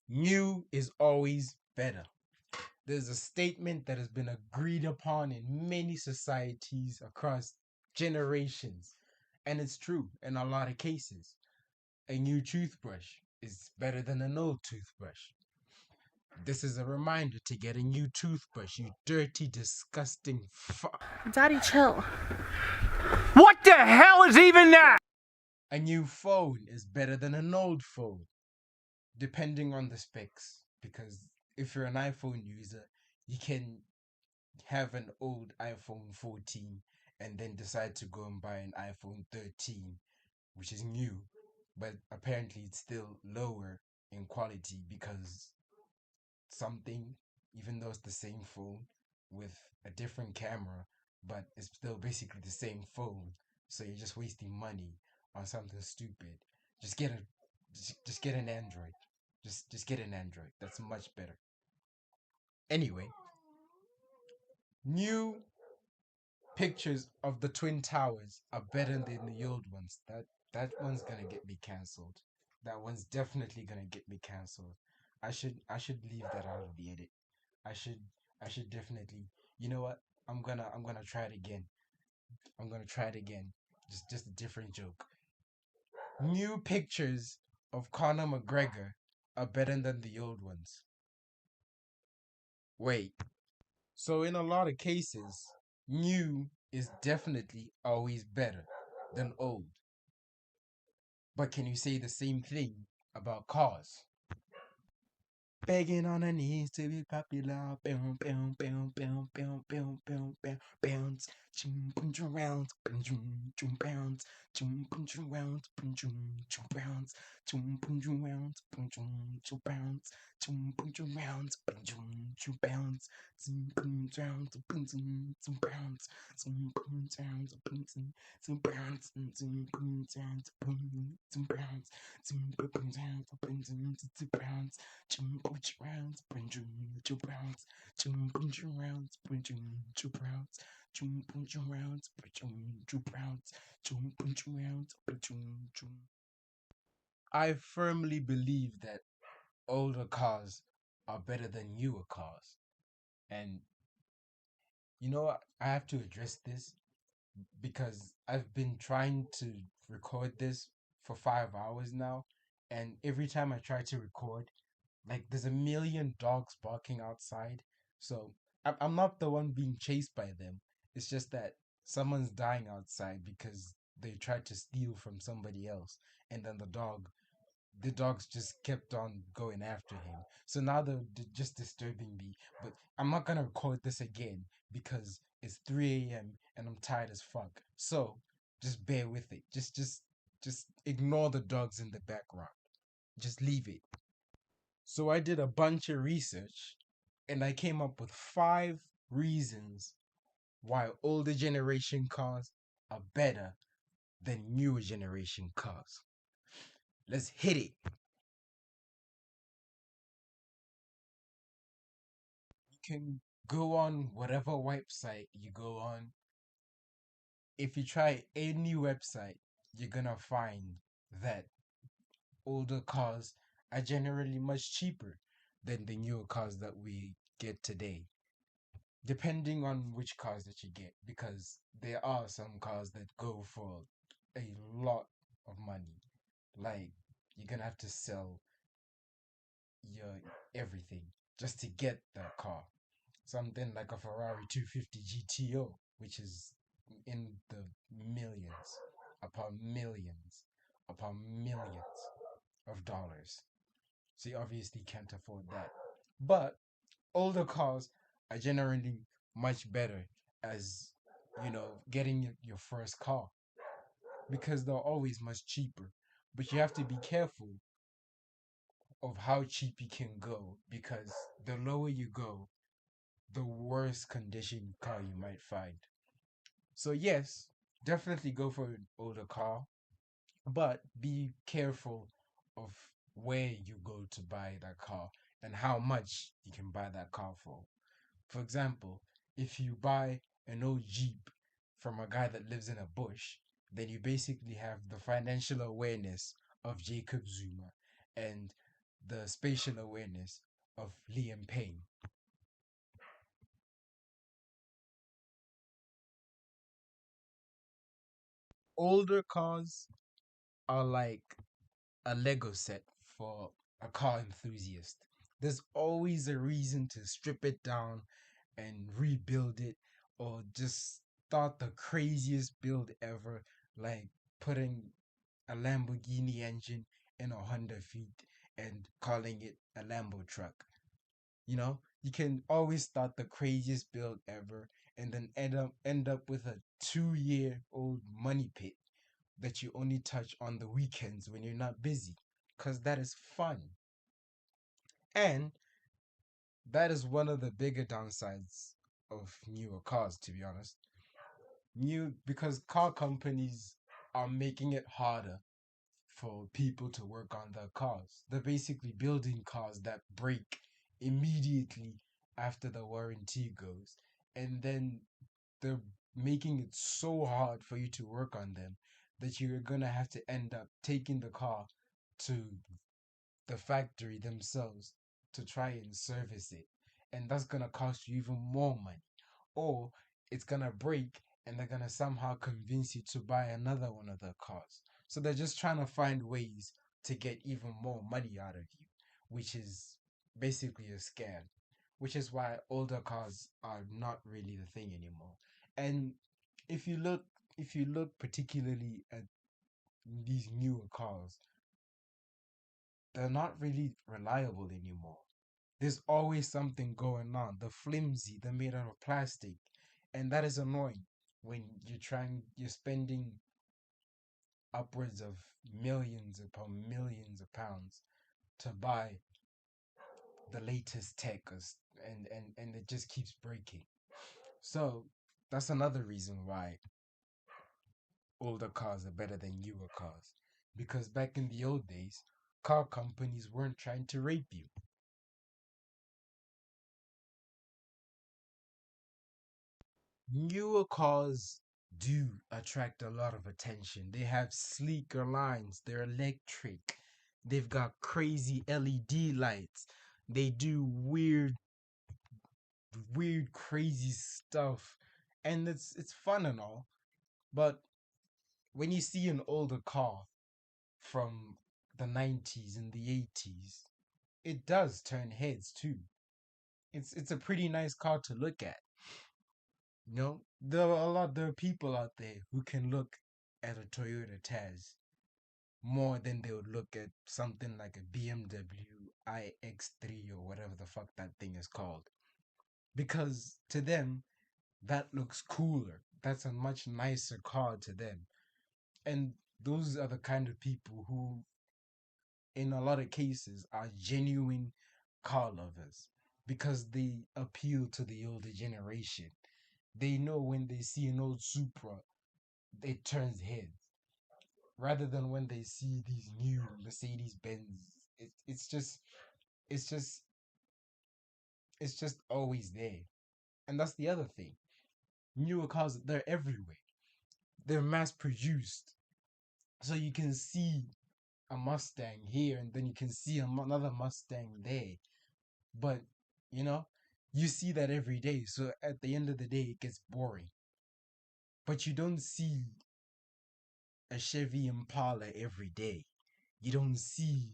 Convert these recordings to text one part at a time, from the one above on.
New is always better. There's a statement that has been agreed upon in many societies across generations, and it's true in a lot of cases. A new toothbrush is better than an old toothbrush. This is a reminder to get a new toothbrush, you dirty, disgusting fuck. Daddy, chill. What the hell is even that? A new phone is better than an old phone, depending on the specs. Because if you're an iPhone user, you can have an old iPhone 14 and then decide to go and buy an iPhone 13, which is new, but apparently it's still lower in quality because something, even though it's the same phone with a different camera, but it's still basically the same phone. So you're just wasting money on something stupid. Just get a, just get an Android. Just get an Android. That's much better. Anyway, new pictures of the Twin Towers are better than the old ones. That one's gonna get me cancelled. That one's definitely gonna get me cancelled. I should leave that out of the edit. I should I should definitely. You know what? I'm gonna try it again. I'm gonna try it again. Just a different joke. New pictures of Conor McGregor are better than the old ones. Wait. So in a lot of cases, new is definitely always better than old. But can you say the same thing about cars? Begging on her knees to be popular. Boom, boom, boom, boom, boom, boom, boom, boom, bounce. Chum, punch around, chum, chum, bounce. Chum, punch around, chum, chum, bounce. Chum, punch around, chum, chum, bounce. Chum, punch around, chum, chum, bounce. Chum, punch around, chum, chum, bounce. Chum, punch around, chum, chum, bounce. Chum, punch around, chum, bounce. Chum, punch around, chum, bounce. Punch rounds, punch rounds, punch rounds, punch rounds, punch rounds, punch rounds, punch rounds, punch. I firmly believe that older cars are better than newer cars, and you know what? I have to address this because I've been trying to record this for 5 hours now, and every time I try to record, like there's a million dogs barking outside. So I'm not the one being chased by them. It's just that someone's dying outside because they tried to steal from somebody else, and then the dogs just kept on going after him. So now they're just disturbing me. But I'm not gonna record this again because it's 3 a.m. and I'm tired as fuck. So just bear with it. Just ignore the dogs in the background. Just leave it. So I did a bunch of research and I came up with 5 reasons why older generation cars are better than newer generation cars. Let's hit it. You can go on whatever website you go on. If you try any website, you're gonna find that older cars are generally much cheaper than the newer cars that we get today. Depending on which cars that you get, because there are some cars that go for a lot of money. Like you're gonna have to sell your everything just to get that car. Something like a Ferrari 250 GTO, which is in the millions upon millions upon millions of dollars. So you obviously can't afford that. But older cars are generally much better as getting your first car because they're always much cheaper, but you have to be careful of how cheap you can go because the lower you go, the worse condition car you might find. So yes, definitely go for an older car, but be careful of where you go to buy that car and how much you can buy that car for. For example, if you buy an old Jeep from a guy that lives in a bush, then you basically have the financial awareness of Jacob Zuma. And the spatial awareness of Liam Payne. Older cars are like a Lego set for a car enthusiast. There's always a reason to strip it down and rebuild it, or just start the craziest build ever, like putting a Lamborghini engine in a Honda Fit and calling it a Lambo truck. You can always start the craziest build ever and then end up with a 2-year old money pit that you only touch on the weekends when you're not busy, because that is fun. And that is one of the bigger downsides of newer cars, to be honest. Because car companies are making it harder for people to work on their cars. They're basically building cars that break immediately after the warranty goes. And then they're making it so hard for you to work on them that you're gonna have to end up taking the car to the factory themselves to try and service it. And that's gonna cost you even more money. Or it's gonna break and they're gonna somehow convince you to buy another one of their cars. So they're just trying to find ways to get even more money out of you, which is basically a scam. Which is why older cars are not really the thing anymore. And if you look if you look particularly at these newer cars, they're not really reliable anymore. There's always something going on. They're flimsy, they're made out of plastic, and that is annoying when you're spending upwards of millions upon millions of pounds to buy the latest tech, and it just keeps breaking. So that's another reason why older cars are better than newer cars. Because back in the old days, car companies weren't trying to rape you. Newer cars do attract a lot of attention. They have sleeker lines, they're electric, they've got crazy LED lights, they do weird, crazy stuff, and it's fun and all. But when you see an older car from the 90s and the 80s, it does turn heads too. It's a pretty nice car to look at. There are people out there who can look at a Toyota Taz more than they would look at something like a BMW iX3 or whatever the fuck that thing is called. Because to them, that looks cooler. That's a much nicer car to them. And those are the kind of people who, in a lot of cases, are genuine car lovers because they appeal to the older generation. They know when they see an old Supra, it turns heads. Rather than when they see these new Mercedes Benz, it's just it's just it's just always there. And that's the other thing. Newer cars, they're everywhere. They're mass produced. So you can see a Mustang here and then you can see another Mustang there. But, you know, you see that every day. So at the end of the day, it gets boring. But you don't see a Chevy Impala every day. You don't see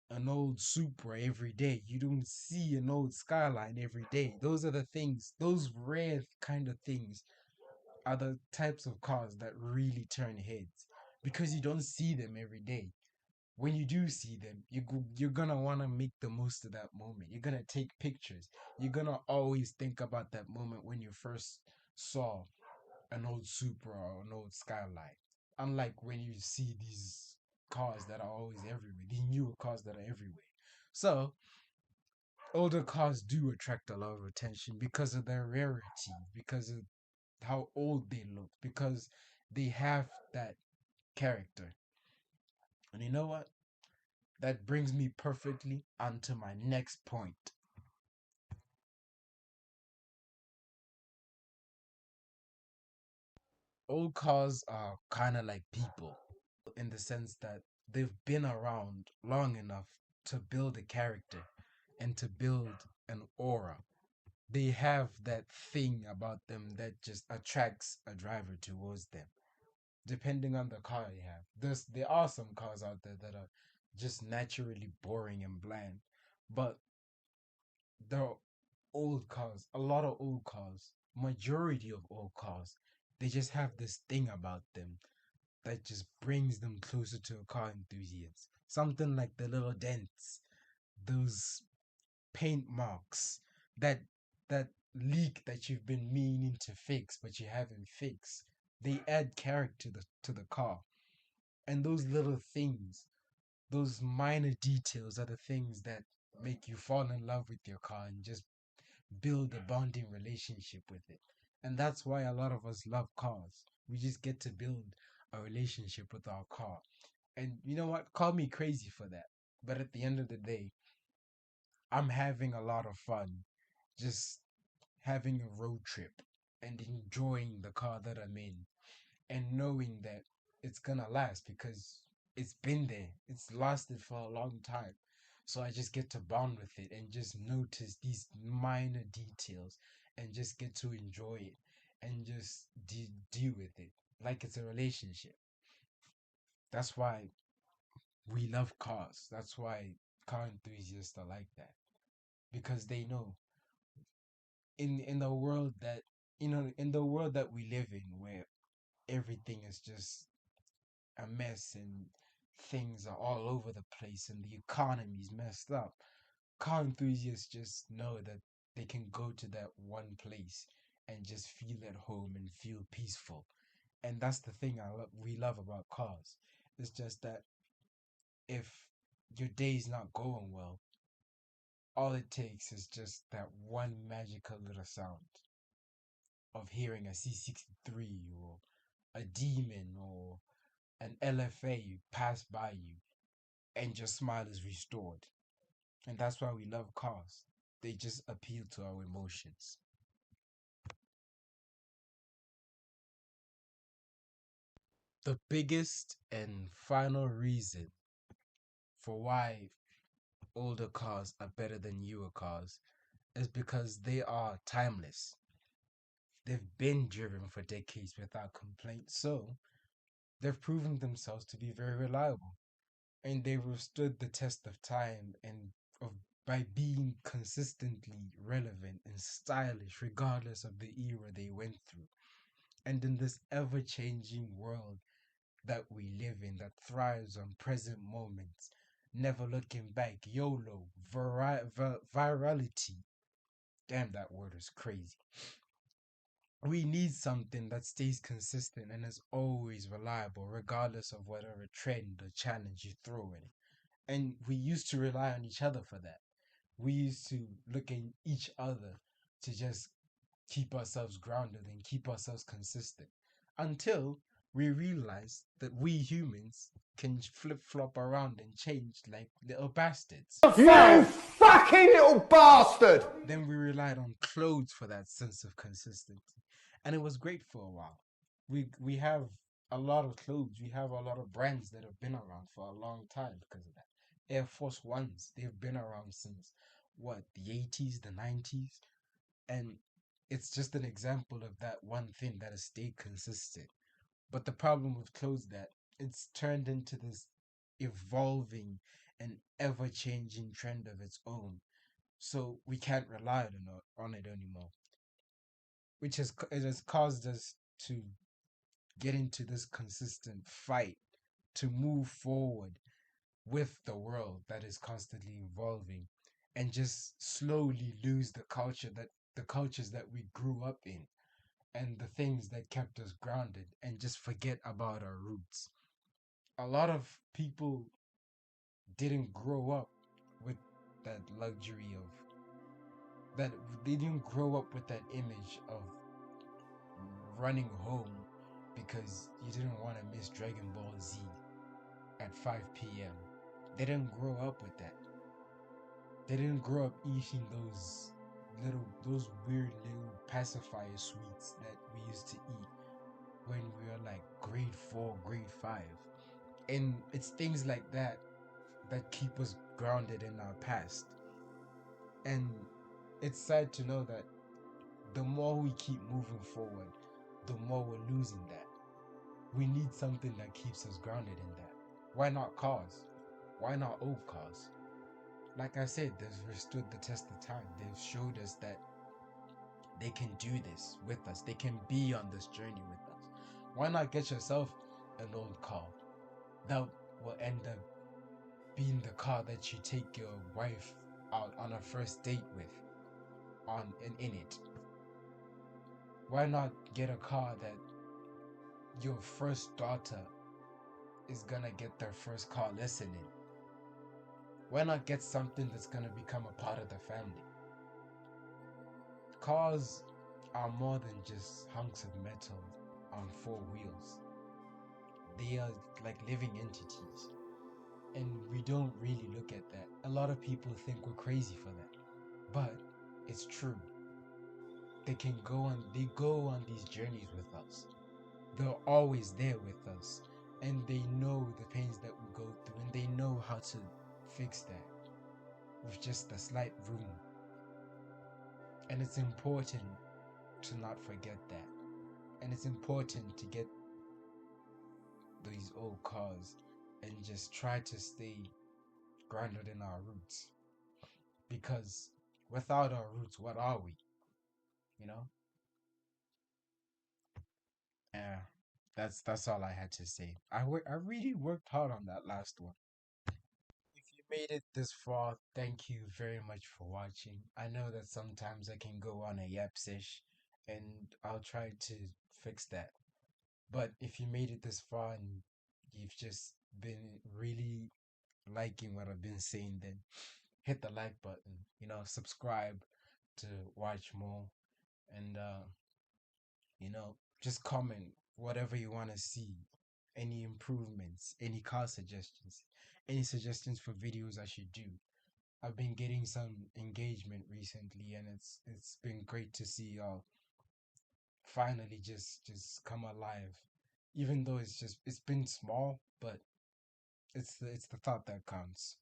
an old Supra every day. You don't see an old Skyline every day. Those are the things, those rare kind of things are the types of cars that really turn heads because you don't see them every day. When you do see them, you're gonna want to make the most of that moment. You're gonna take pictures. You're gonna always think about that moment when you first saw an old Supra or an old Skyline. Unlike when you see these cars that are always everywhere, these newer cars that are everywhere. So older cars do attract a lot of attention because of their rarity, because of how old they look, because they have that character. And you know what? That brings me perfectly onto my next point. Old cars are kind of like people in the sense that they've been around long enough to build a character and to build an aura. They have that thing about them that just attracts a driver towards them, depending on the car you have. There are some cars out there that are just naturally boring and bland, but there are old cars, a lot of old cars, majority of old cars, they just have this thing about them that just brings them closer to a car enthusiast. Something like the little dents, those paint marks, that that leak that you've been meaning to fix but you haven't fixed. They add character to the car. And those little things, those minor details are the things that make you fall in love with your car and just build a bonding relationship with it. And that's why a lot of us love cars. We just get to build a relationship with our car. And you know what? Call me crazy for that. But at the end of the day, I'm having a lot of fun just having a road trip and enjoying the car that I'm in and knowing that it's gonna last because it's been there. It's lasted for a long time. So I just get to bond with it and just notice these minor details and just get to enjoy it and just deal with it like it's a relationship. That's why we love cars. That's why car enthusiasts are like that because they know in the world that in the world that we live in where everything is just a mess and things are all over the place and the economy's messed up, car enthusiasts just know that they can go to that one place and just feel at home and feel peaceful. And that's the thing we love about cars. It's just that if your day's not going well, all it takes is just that one magical little sound of hearing a C63 or a demon or an LFA pass by you and your smile is restored. And that's why we love cars. They just appeal to our emotions. The biggest and final reason for why older cars are better than newer cars is because they are timeless. They've been driven for decades without complaint, so they've proven themselves to be very reliable. And they withstood the test of time and of by being consistently relevant and stylish regardless of the era they went through. And in this ever-changing world that we live in that thrives on present moments, never looking back, YOLO, virality. Damn, that word is crazy. We need something that stays consistent and is always reliable, regardless of whatever trend or challenge you throw in. And we used to rely on each other for that. We used to look at each other to just keep ourselves grounded and keep ourselves consistent until we realized that we humans can flip flop around and change like little bastards. You fucking little bastard! Then we relied on clothes for that sense of consistency, and it was great for a while. We have a lot of clothes. We have a lot of brands that have been around for a long time because of that. Air Force Ones, they've been around since what, the 80s, the 90s, and it's just an example of that one thing that has stayed consistent. But the problem with clothes that it's turned into this evolving and ever-changing trend of its own. So we can't rely on it anymore, which it has caused us to get into this consistent fight to move forward with the world that is constantly evolving and just slowly lose the cultures that we grew up in and the things that kept us grounded and just forget about our roots. A lot of people didn't grow up with that luxury of that they didn't grow up with that image of running home because you didn't want to miss Dragon Ball Z at 5 p.m. They didn't grow up with that. They didn't grow up eating those weird little pacifier sweets that we used to eat when we were like grade 4, grade 5. And it's things like that that keep us grounded in our past. And it's sad to know that the more we keep moving forward, the more we're losing that. We need something that keeps us grounded in that. Why not cars? Why not old cars? Like I said, they've withstood the test of time. They've showed us that they can do this with us. They can be on this journey with us. Why not get yourself an old car that will end up being the car that you take your wife out on a first date with in it? Why not get a car that your first daughter is gonna get their first car lesson in? Why not get something that's gonna become a part of the family? Cars are more than just hunks of metal on four wheels. They are like living entities. And we don't really look at that. A lot of people think we're crazy for that. But it's true. They go on these journeys with us. They're always there with us. And they know the pains that we go through, and they know how to fix that with just a slight room. And it's important to not forget that. And it's important to get these old cars and just try to stay grounded in our roots. Because without our roots, what are we? You know? Yeah. That's all I had to say. I really worked hard on that last one. If you made it this far, thank you very much for watching. I know that sometimes I can go on a yapsish, and I'll try to fix that. But if you made it this far and you've just been really liking what I've been saying, then hit the like button, subscribe to watch more, and just comment whatever you want to see, any improvements, any car suggestions, any suggestions for videos I should do. I've been getting some engagement recently, and it's been great to see y'all finally just come alive. Even though it's been small, but it's the thought that counts.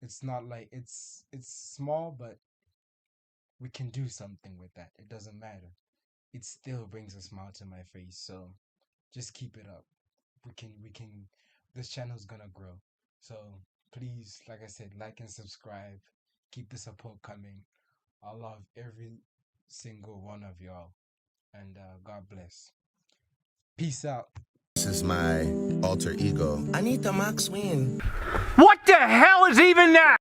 It's not like it's small, but we can do something with that. It doesn't matter. It still brings a smile to my face. So just keep it up. We can this channel's gonna grow. So please, like I said, like and subscribe. Keep the support coming. I love every single one of y'all. And God bless. Peace out. This is my alter ego. Anita Max Win. What the hell is even that?